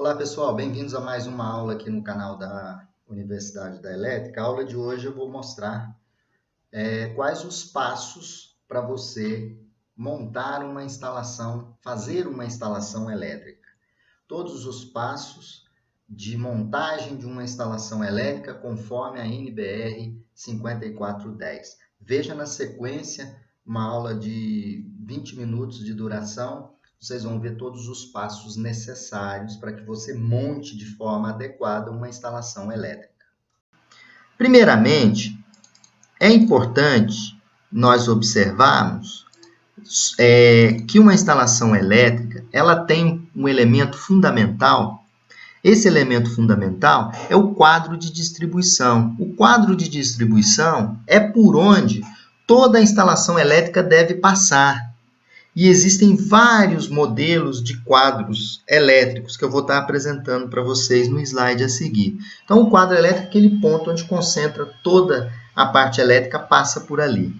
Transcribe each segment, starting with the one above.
Olá pessoal, bem-vindos a mais uma aula aqui no canal da Universidade da Elétrica. A aula de hoje eu vou mostrar quais os passos para você montar uma instalação, fazer uma instalação elétrica. Todos os passos de montagem de uma instalação elétrica conforme a NBR 5410. Veja na sequência uma aula de 20 minutos de duração. Vocês vão ver todos os passos necessários para que você monte de forma adequada uma instalação elétrica. Primeiramente, é importante nós observarmos que uma instalação elétrica ela tem um elemento fundamental. Esse elemento fundamental é o quadro de distribuição. O quadro de distribuição é por onde toda a instalação elétrica deve passar. E existem vários modelos de quadros elétricos que eu vou estar apresentando para vocês no slide a seguir. Então, o quadro elétrico é aquele ponto onde concentra toda a parte elétrica, passa por ali.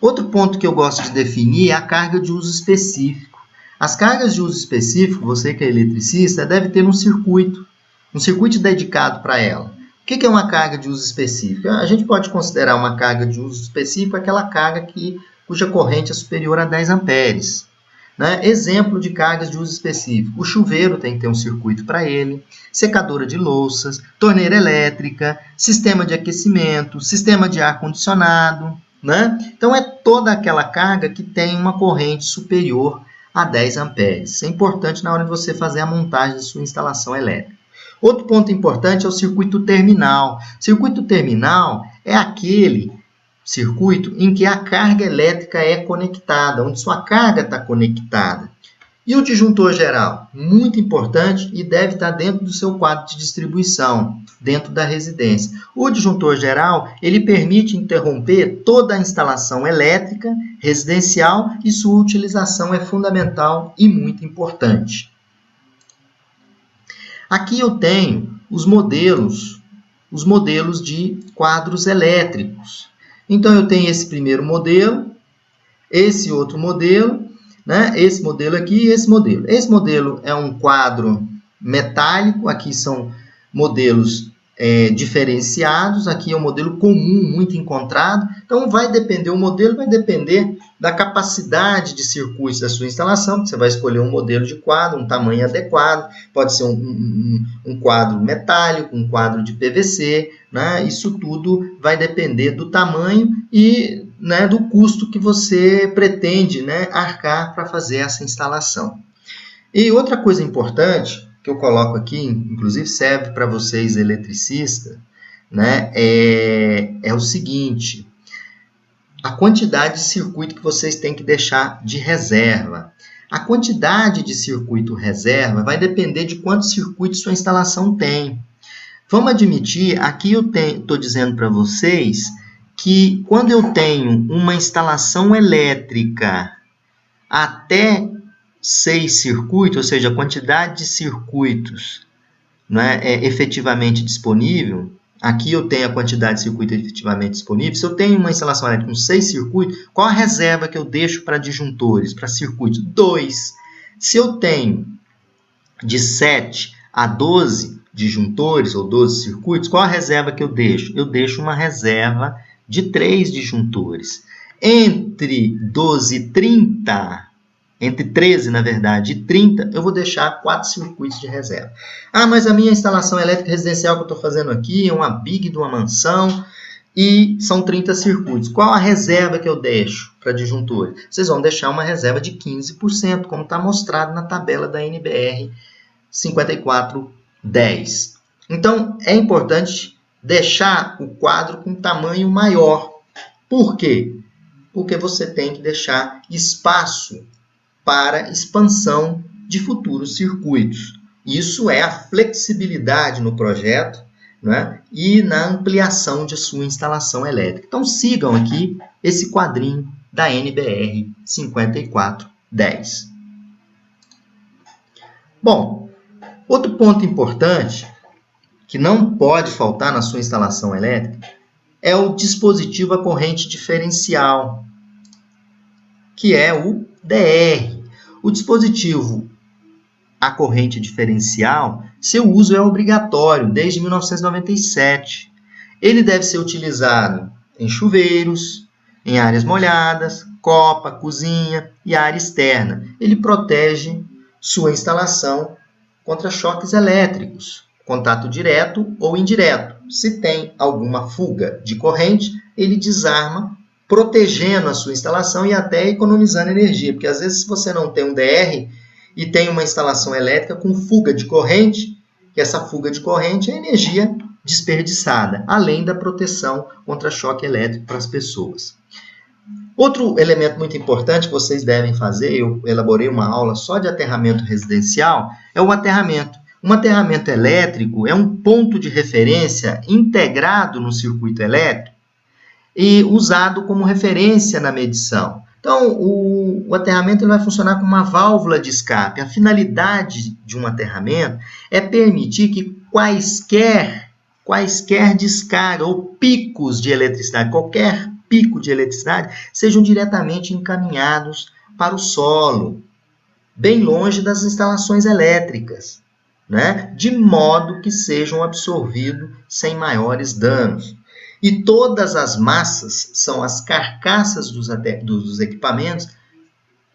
Outro ponto que eu gosto de definir é a carga de uso específico. As cargas de uso específico, você que é eletricista, deve ter um circuito dedicado para ela. O que é uma carga de uso específico? A gente pode considerar uma carga de uso específico aquela carga cuja corrente é superior a 10 amperes. Né? Exemplo de cargas de uso específico. O chuveiro tem que ter um circuito para ele, secadora de louças, torneira elétrica, sistema de aquecimento, sistema de ar-condicionado. Né? Então, é toda aquela carga que tem uma corrente superior a 10 amperes. Isso é importante na hora de você fazer a montagem da sua instalação elétrica. Outro ponto importante é o circuito terminal. Circuito terminal é aquele circuito em que a carga elétrica é conectada, onde sua carga está conectada. E o disjuntor geral? Muito importante e deve estar dentro do seu quadro de distribuição, dentro da residência. O disjuntor geral, ele permite interromper toda a instalação elétrica residencial e sua utilização é fundamental e muito importante. Aqui eu tenho os modelos de quadros elétricos. Então, eu tenho esse primeiro modelo, esse outro modelo, né? Esse modelo aqui e esse modelo. Esse modelo é um quadro metálico, aqui são modelos diferenciados, aqui é um modelo comum, muito encontrado. Então, vai depender, o modelo vai depender da capacidade de circuitos da sua instalação, você vai escolher um modelo de quadro, um tamanho adequado, pode ser um quadro metálico, um quadro de PVC, né? Isso tudo vai depender do tamanho e do custo que você pretende arcar para fazer essa instalação. E outra coisa importante que eu coloco aqui, inclusive serve para vocês eletricistas, é o seguinte: a quantidade de circuito que vocês têm que deixar de reserva. A quantidade de circuito reserva vai depender de quantos circuitos sua instalação tem. Vamos admitir, aqui eu estou dizendo para vocês que quando eu tenho uma instalação elétrica até 6 circuitos, ou seja, a quantidade de circuitos efetivamente disponível, aqui eu tenho a quantidade de circuito efetivamente disponível. Se eu tenho uma instalação elétrica com 6 circuitos, qual a reserva que eu deixo para disjuntores, para circuitos? 2. Se eu tenho de 7 a 12 disjuntores ou 12 circuitos, qual a reserva que eu deixo? Eu deixo uma reserva de 3 disjuntores. Entre 12 e 30, entre 13, na verdade, e 30, eu vou deixar 4 circuitos de reserva. Ah, mas a minha instalação elétrica residencial que eu estou fazendo aqui é uma big de uma mansão e são 30 circuitos. Qual a reserva que eu deixo para disjuntores? Vocês vão deixar uma reserva de 15%, como está mostrado na tabela da NBR 5410. Então, é importante deixar o quadro com tamanho maior. Por quê? Porque você tem que deixar espaço para expansão de futuros circuitos. Isso é a flexibilidade no projeto e na ampliação de sua instalação elétrica. Então, sigam aqui esse quadrinho da NBR 5410. Bom, outro ponto importante que não pode faltar na sua instalação elétrica é o dispositivo à corrente diferencial, que é o DR. O dispositivo a corrente diferencial, seu uso é obrigatório desde 1997. Ele deve ser utilizado em chuveiros, em áreas molhadas, copa, cozinha e área externa. Ele protege sua instalação contra choques elétricos, contato direto ou indireto. Se tem alguma fuga de corrente, ele desarma, protegendo a sua instalação e até economizando energia, porque às vezes se você não tem um DR e tem uma instalação elétrica com fuga de corrente, que essa fuga de corrente é energia desperdiçada, além da proteção contra choque elétrico para as pessoas. Outro elemento muito importante que vocês devem fazer, eu elaborei uma aula só de aterramento residencial, é o aterramento. Um aterramento elétrico é um ponto de referência integrado no circuito elétrico e usado como referência na medição. Então, o aterramento ele vai funcionar como uma válvula de escape. A finalidade de um aterramento é permitir que quaisquer descarga ou picos de eletricidade, qualquer pico de eletricidade, sejam diretamente encaminhados para o solo, bem longe das instalações elétricas, né? De modo que sejam absorvidos sem maiores danos. E todas as massas são as carcaças dos equipamentos,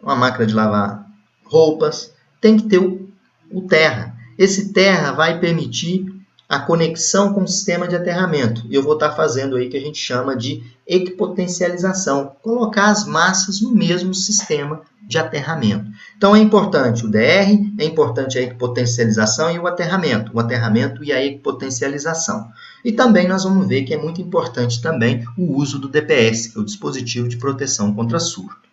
uma máquina de lavar roupas, tem que ter o terra. Esse terra vai permitir a conexão com o sistema de aterramento. E eu vou estar fazendo aí o que a gente chama de equipotencialização, colocar as massas no mesmo sistema de aterramento. Então é importante o DR, é importante a equipotencialização e o aterramento e a equipotencialização. E também nós vamos ver que é muito importante também o uso do DPS, que é o dispositivo de proteção contra surto.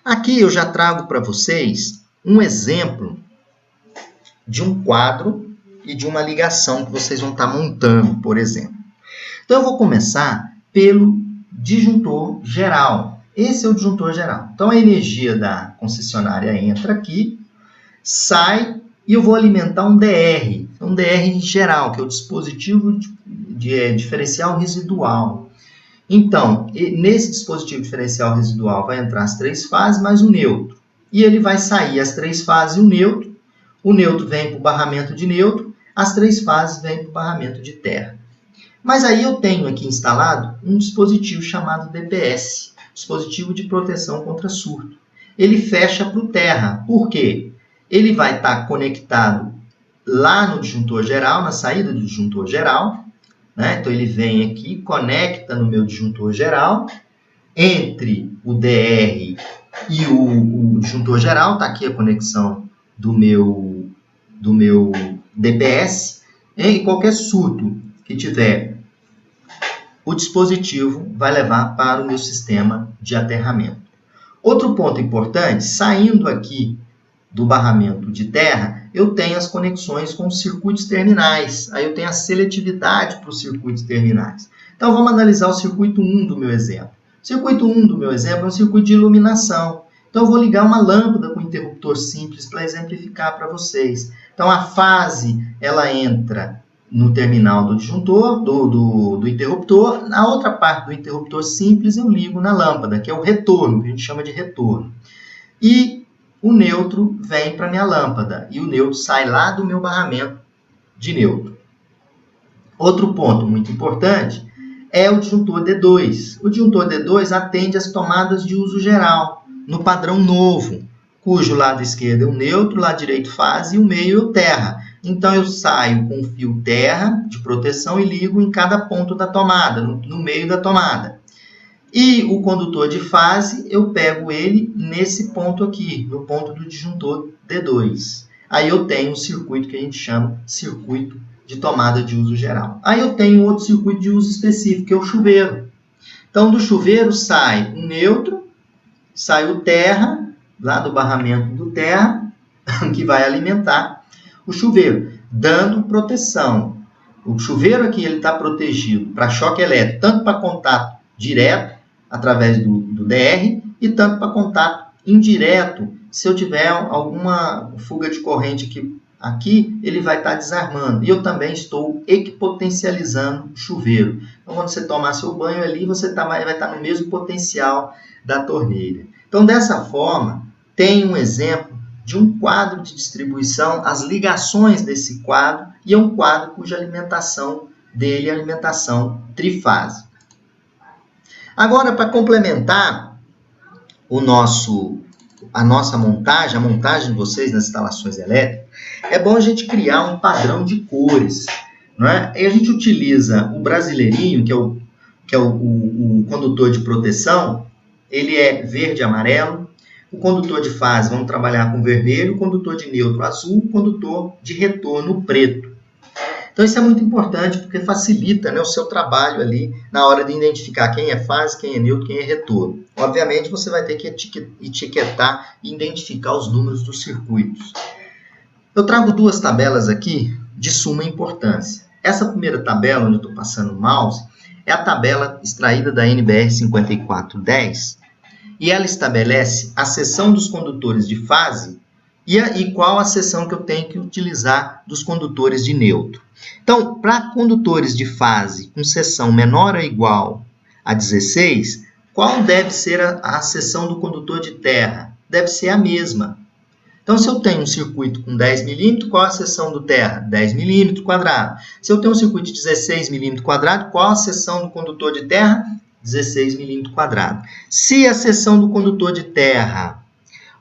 Aqui eu já trago para vocês um exemplo de um quadro e de uma ligação que vocês vão estar montando, por exemplo. Então eu vou começar pelo disjuntor geral. Esse é o disjuntor geral. Então a energia da concessionária entra aqui, sai e eu vou alimentar um DR. Um DR geral, que é o dispositivo de diferencial residual. Então, nesse dispositivo diferencial residual vai entrar as 3 fases mais o neutro. E ele vai sair as 3 fases e o neutro vem para o barramento de neutro, as 3 fases vêm para o barramento de terra. Mas aí eu tenho aqui instalado um dispositivo chamado DPS, dispositivo de proteção contra surto. Ele fecha para o terra. Por quê? Ele vai estar conectado lá no disjuntor geral, na saída do disjuntor geral, né? Então ele vem aqui, conecta no meu disjuntor geral, entre o DR e o disjuntor geral, está aqui a conexão do meu DPS, e qualquer surto que tiver, o dispositivo vai levar para o meu sistema de aterramento. Outro ponto importante, saindo aqui do barramento de terra, eu tenho as conexões com os circuitos terminais. Aí eu tenho a seletividade para os circuitos terminais. Então vamos analisar o circuito 1 do meu exemplo. O circuito 1 do meu exemplo é um circuito de iluminação. Então eu vou ligar uma lâmpada com interruptor simples para exemplificar para vocês. Então a fase ela entra no terminal do disjuntor, do interruptor. Na outra parte do interruptor simples eu ligo na lâmpada, que é o retorno, que a gente chama de retorno. E o neutro vem para a minha lâmpada e o neutro sai lá do meu barramento de neutro. Outro ponto muito importante é o disjuntor D2. O disjuntor D2 atende às tomadas de uso geral, no padrão novo, cujo lado esquerdo é o neutro, lado direito fase e o meio é o terra. Então eu saio com o fio terra de proteção e ligo em cada ponto da tomada, no meio da tomada. E o condutor de fase, eu pego ele nesse ponto aqui, no ponto do disjuntor D2. Aí eu tenho um circuito que a gente chama circuito de tomada de uso geral. Aí eu tenho outro circuito de uso específico, que é o chuveiro. Então, do chuveiro sai o neutro, sai o terra, lá do barramento do terra, que vai alimentar o chuveiro, dando proteção. O chuveiro aqui está protegido para choque elétrico, tanto para contato direto, através do DR, e tanto para contato indireto. Se eu tiver alguma fuga de corrente aqui, ele vai estar desarmando. E eu também estou equipotencializando o chuveiro. Então, quando você tomar seu banho ali, você vai estar no mesmo potencial da torneira. Então, dessa forma, tem um exemplo de um quadro de distribuição, as ligações desse quadro, e é um quadro cuja alimentação dele é alimentação trifásica. Agora, para complementar a nossa montagem, a montagem de vocês nas instalações elétricas, é bom a gente criar um padrão de cores, não é? E a gente utiliza o brasileirinho, que é o condutor de proteção, ele é verde e amarelo. O condutor de fase, vamos trabalhar com vermelho, o condutor de neutro azul, o condutor de retorno preto. Então, isso é muito importante porque facilita, né, o seu trabalho ali na hora de identificar quem é fase, quem é neutro, quem é retorno. Obviamente, você vai ter que etiquetar e identificar os números dos circuitos. Eu trago duas tabelas aqui de suma importância. Essa primeira tabela, onde eu estou passando o mouse, é a tabela extraída da NBR 5410, e ela estabelece a seção dos condutores de fase e qual a seção que eu tenho que utilizar dos condutores de neutro. Então, para condutores de fase com seção menor ou igual a 16, qual deve ser a seção do condutor de terra? Deve ser a mesma. Então, se eu tenho um circuito com 10 milímetros, qual a seção do terra? 10 milímetros quadrado. Se eu tenho um circuito de 16 milímetros quadrado, qual a seção do condutor de terra? 16 milímetros quadrado. Se a seção do condutor de terra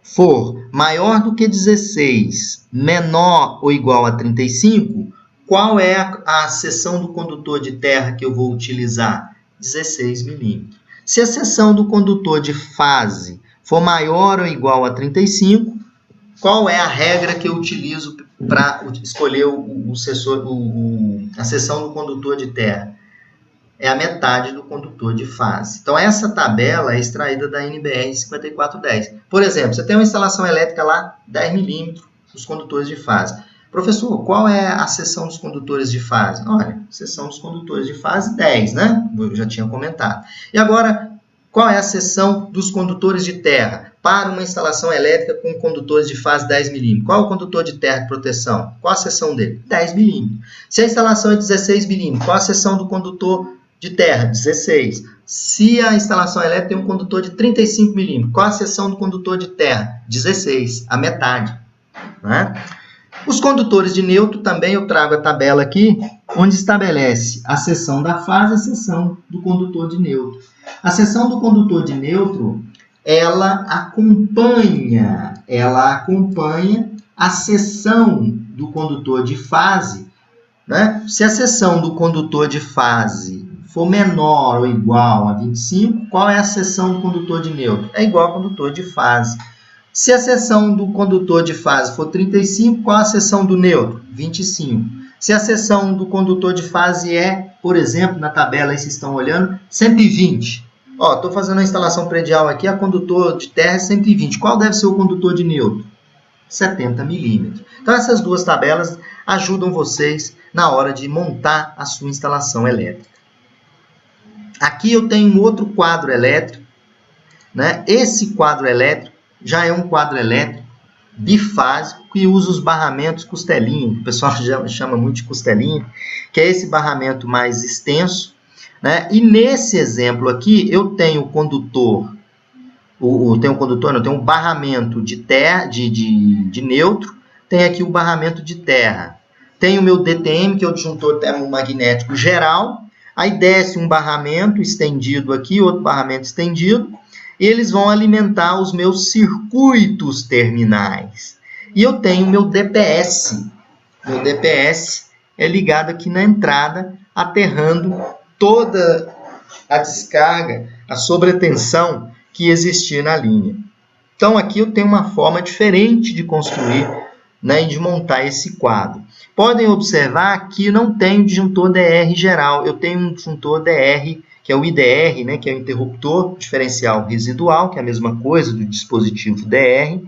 for maior do que 16, menor ou igual a 35, qual é a seção do condutor de terra que eu vou utilizar? 16 milímetros. Se a seção do condutor de fase for maior ou igual a 35, qual é a regra que eu utilizo para escolher a seção do condutor de terra? É a metade do condutor de fase. Então, essa tabela é extraída da NBR 5410. Por exemplo, você tem uma instalação elétrica lá, 10 milímetros, dos condutores de fase. Professor, qual é a seção dos condutores de fase? Olha, seção dos condutores de fase 10, né? Eu já tinha comentado. E agora, qual é a seção dos condutores de terra? Para uma instalação elétrica com condutores de fase 10 milímetros. Qual é o condutor de terra de proteção? Qual a seção dele? 10 milímetros. Se a instalação é 16 milímetros, qual a seção do condutor de terra? 16. Se a instalação elétrica tem um condutor de 35 milímetros, qual a seção do condutor de terra? 16, a metade. Né? Os condutores de neutro também eu trago a tabela aqui, onde estabelece a seção da fase e a seção do condutor de neutro. A seção do condutor de neutro, ela acompanha a seção do condutor de fase, né? Se a seção do condutor de fase for menor ou igual a 25, qual é a seção do condutor de neutro? É igual ao condutor de fase. Se a seção do condutor de fase for 35, qual a seção do neutro? 25. Se a seção do condutor de fase é, por exemplo, na tabela aí vocês estão olhando, 120. Estou fazendo a instalação predial aqui, a condutor de terra é 120. Qual deve ser o condutor de neutro? 70 milímetros. Então, essas duas tabelas ajudam vocês na hora de montar a sua instalação elétrica. Aqui eu tenho um outro quadro elétrico, né? Esse quadro elétrico já é um quadro elétrico bifásico que usa os barramentos costelinha. O pessoal já chama muito de costelinha, que é esse barramento mais extenso, né? E nesse exemplo aqui eu tenho o condutor, tenho um barramento de terra, de neutro, tem aqui o barramento de terra. Tem o meu DTM, que é o disjuntor termomagnético geral. Aí desce um barramento estendido aqui, outro barramento estendido, e eles vão alimentar os meus circuitos terminais. E eu tenho o meu DPS. Meu DPS é ligado aqui na entrada, aterrando toda a descarga, a sobretensão que existir na linha. Então, aqui eu tenho uma forma diferente de construir, né, e de montar esse quadro. Podem observar que não tem disjuntor DR geral, eu tenho um disjuntor DR, que é o IDR, né, que é o interruptor diferencial residual, que é a mesma coisa do dispositivo DR,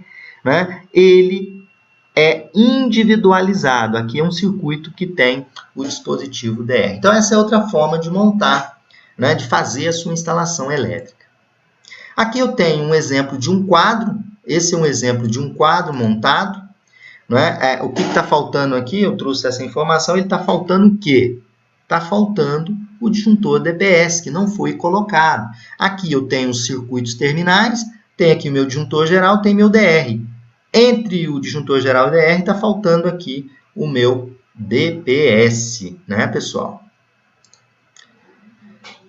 né? Ele é individualizado, aqui é um circuito que tem o dispositivo DR. Então, essa é outra forma de montar, né, de fazer a sua instalação elétrica. Aqui eu tenho um exemplo de um quadro, esse é um exemplo de um quadro montado. O que está faltando aqui? Eu trouxe essa informação. Ele está faltando o quê? Está faltando o disjuntor DPS, que não foi colocado. Aqui eu tenho os circuitos terminais, tem aqui o meu disjuntor geral, tem meu DR. Entre o disjuntor geral e DR, está faltando aqui o meu DPS, né, pessoal?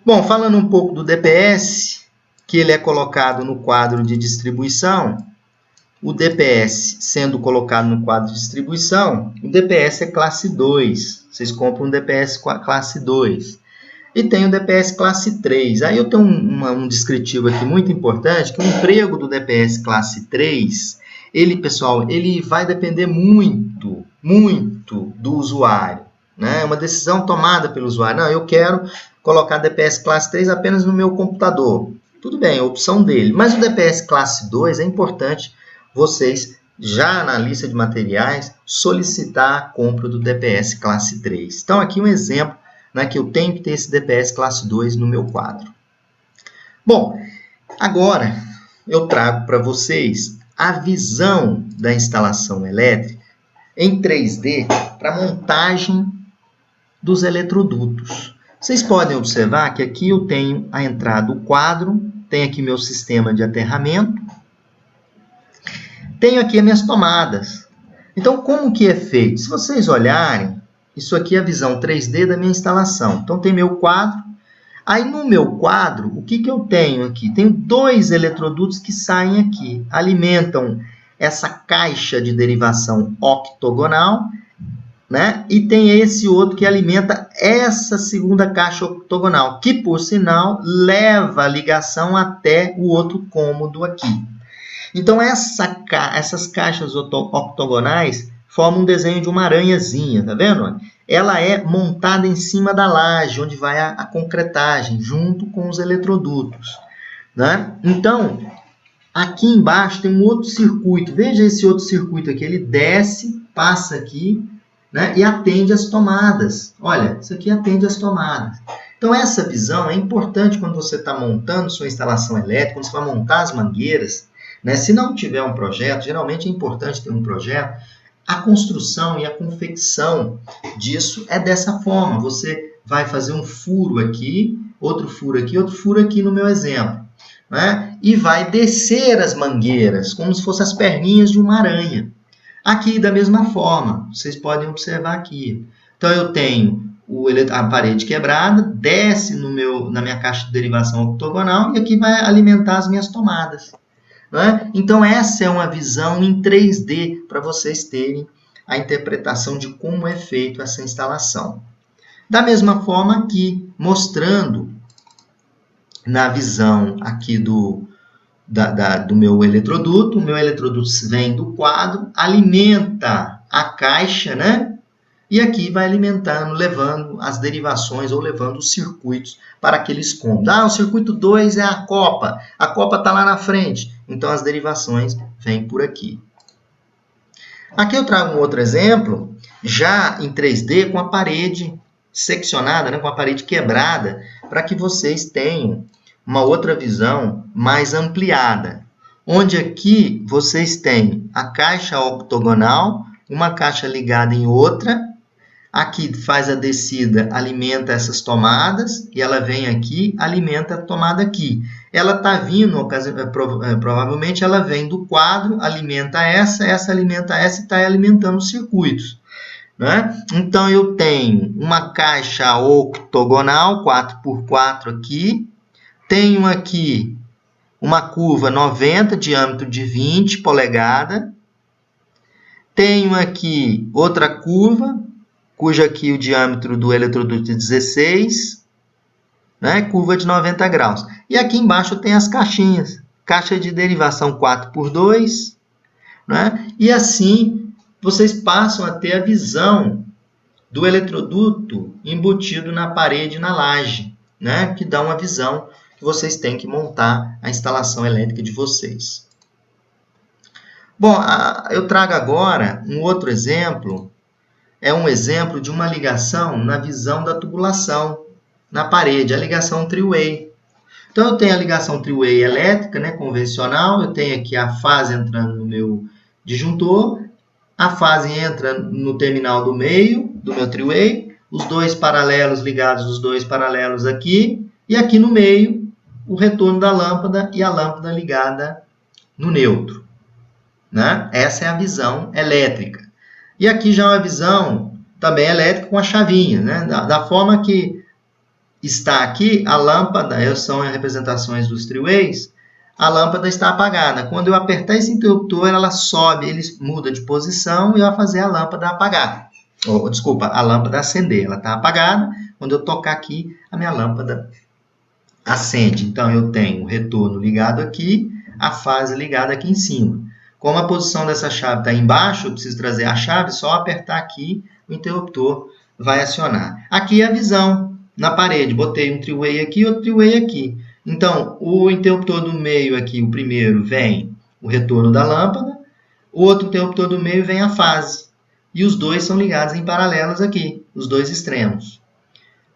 Bom, falando um pouco do DPS, que ele é colocado no quadro de distribuição, o DPS sendo colocado no quadro de distribuição, o DPS é classe 2. Vocês compram um DPS classe 2. E tem o DPS classe 3. Aí eu tenho um descritivo aqui muito importante, que o emprego do DPS classe 3, ele, pessoal, ele vai depender muito do usuário. Né? É uma decisão tomada pelo usuário. Não, eu quero colocar DPS classe 3 apenas no meu computador. Tudo bem, é a opção dele. Mas o DPS classe 2 é importante vocês, já na lista de materiais, solicitar a compra do DPS classe 3. Então, aqui um exemplo, né, que eu tenho que ter esse DPS classe 2 no meu quadro. Bom, agora eu trago para vocês a visão da instalação elétrica em 3D para montagem dos eletrodutos. Vocês podem observar que aqui eu tenho a entrada do quadro, tenho aqui meu sistema de aterramento, tenho aqui as minhas tomadas. Então, como que é feito? Se vocês olharem, isso aqui é a visão 3D da minha instalação. Então, tem meu quadro. Aí, no meu quadro, o que eu tenho aqui? Tenho 2 eletrodutos que saem aqui. Alimentam essa caixa de derivação octogonal, né? E tem esse outro que alimenta essa segunda caixa octogonal, que, por sinal, leva a ligação até o outro cômodo aqui. Então, essas caixas octogonais formam um desenho de uma aranhazinha, tá vendo? Ela é montada em cima da laje, onde vai a concretagem, junto com os eletrodutos. Né? Então, aqui embaixo tem um outro circuito. Veja esse outro circuito aqui. Ele desce, passa aqui, né? E atende as tomadas. Olha, isso aqui atende as tomadas. Então, essa visão é importante quando você está montando sua instalação elétrica, quando você vai montar as mangueiras. Né? Se não tiver um projeto, geralmente é importante ter um projeto, a construção e a confecção disso é dessa forma. Você vai fazer um furo aqui, outro furo aqui no meu exemplo. Né? E vai descer as mangueiras, como se fossem as perninhas de uma aranha. Aqui, da mesma forma, vocês podem observar aqui. Então, eu tenho a parede quebrada, desce na minha caixa de derivação octogonal e aqui vai alimentar as minhas tomadas. Né? Então, essa é uma visão em 3D para vocês terem a interpretação de como é feita essa instalação. Da mesma forma aqui, mostrando na visão aqui do meu eletroduto. O meu eletroduto vem do quadro, alimenta a caixa, né? E aqui vai alimentando, levando as derivações ou levando os circuitos para aqueles cômodos. Ah, o circuito 2 é a copa está lá na frente. Então, as derivações vêm por aqui. Aqui eu trago um outro exemplo, já em 3D, com a parede seccionada, né, com a parede quebrada, para que vocês tenham uma outra visão mais ampliada. Onde aqui vocês têm a caixa octogonal, uma caixa ligada em outra. Aqui faz a descida, alimenta essas tomadas, e ela vem aqui, alimenta a tomada aqui. Ela está vindo, provavelmente ela vem do quadro, alimenta essa alimenta essa e está alimentando os circuitos. Né? Então, eu tenho uma caixa octogonal, 4x4 aqui. Tenho aqui uma curva 90, diâmetro de 20 polegadas. Tenho aqui outra curva, cujo aqui o diâmetro do eletroduto é 16, né? Curva de 90 graus. E aqui embaixo tem as caixinhas, caixa de derivação 4x2, né? E assim vocês passam a ter a visão do eletroduto embutido na parede e na laje, né? Que dá uma visão que vocês têm que montar a instalação elétrica de vocês. Bom, eu trago agora um outro exemplo. É um exemplo de uma ligação na visão da tubulação, na parede, a ligação three-way. Então, eu tenho a ligação three-way elétrica, né, convencional, eu tenho aqui a fase entrando no meu disjuntor, a fase entra no terminal do meio, do meu three-way, os dois paralelos ligados, os dois paralelos aqui, e aqui no meio, o retorno da lâmpada e a lâmpada ligada no neutro. né? Essa é a visão elétrica. E aqui já é uma visão também elétrica com a chavinha, né? Da forma que está aqui, a lâmpada, são as representações dos three-ways, a lâmpada está apagada. Quando eu apertar esse interruptor, ela sobe, ele muda de posição e vai fazer a lâmpada apagar. Desculpa, a lâmpada acender. Ela está apagada. Quando eu tocar aqui, a minha lâmpada acende. Então, eu tenho o retorno ligado aqui, a fase ligada aqui em cima. Como a posição dessa chave está embaixo, eu preciso trazer a chave, só apertar aqui, o interruptor vai acionar. Aqui é a visão na parede. Botei um three-way aqui e outro three-way aqui. Então, o interruptor do meio aqui, o primeiro, vem o retorno da lâmpada. O outro interruptor do meio vem a fase. E os dois são ligados em paralelos aqui, os dois extremos.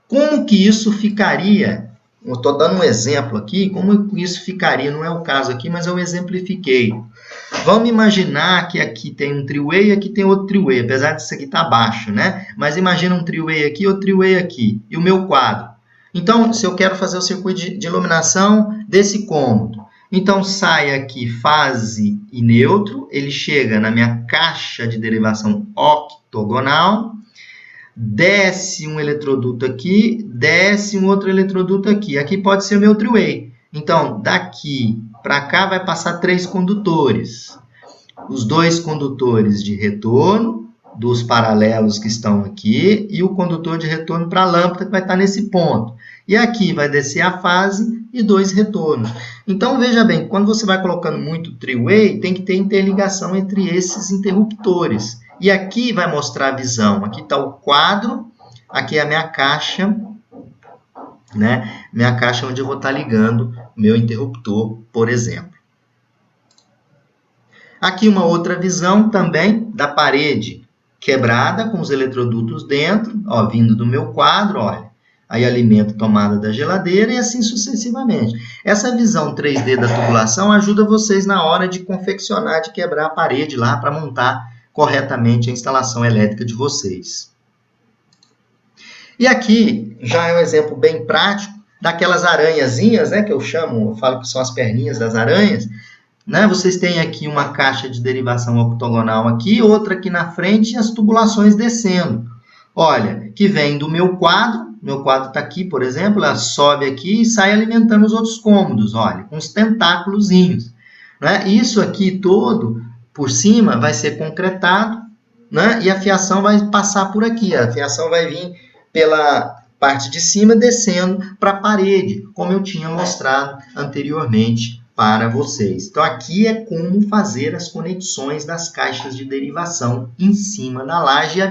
Como que isso ficaria? Eu estou dando um exemplo aqui, como isso ficaria, não é o caso aqui, mas eu exemplifiquei. Vamos imaginar que aqui tem um three-way e aqui tem outro three-way, apesar disso aqui estar baixo, né? Mas imagina um three-way aqui e outro three-way aqui, e o meu quadro. Então, se eu quero fazer o circuito de iluminação desse cômodo, então sai aqui fase e neutro, ele chega na minha caixa de derivação octogonal, desce um eletroduto aqui, desce um outro eletroduto aqui. Aqui pode ser o meu three-way. Então, daqui para cá vai passar 3 condutores. Os 2 condutores de retorno, dos paralelos que estão aqui, e o condutor de retorno para a lâmpada que vai estar nesse ponto. E aqui vai descer a fase e 2 retornos. Então, veja bem, quando você vai colocando muito three-way, tem que ter interligação entre esses interruptores. E aqui vai mostrar a visão. Aqui está o quadro, aqui é a minha caixa, né? Minha caixa onde eu vou estar ligando meu interruptor, por exemplo. Aqui uma outra visão também da parede quebrada com os eletrodutos dentro, ó, vindo do meu quadro, olha. Aí alimento tomada da geladeira e assim sucessivamente. Essa visão 3D da tubulação ajuda vocês na hora de confeccionar, de quebrar a parede lá para montar corretamente a instalação elétrica de vocês. E aqui já é um exemplo bem prático daquelas aranhazinhas, né, que eu falo que são as perninhas das aranhas, né? Vocês têm aqui uma caixa de derivação octogonal aqui, outra aqui na frente e as tubulações descendo. Olha, que vem do meu quadro está aqui, por exemplo, ela sobe aqui e sai alimentando os outros cômodos, olha, com os tentáculozinhos, né? Isso aqui todo, por cima, vai ser concretado, né? E a fiação vai passar por aqui, a fiação vai vir pela parte de cima, descendo para a parede, como eu tinha mostrado anteriormente para vocês. Então, aqui é como fazer as conexões das caixas de derivação em cima da laje.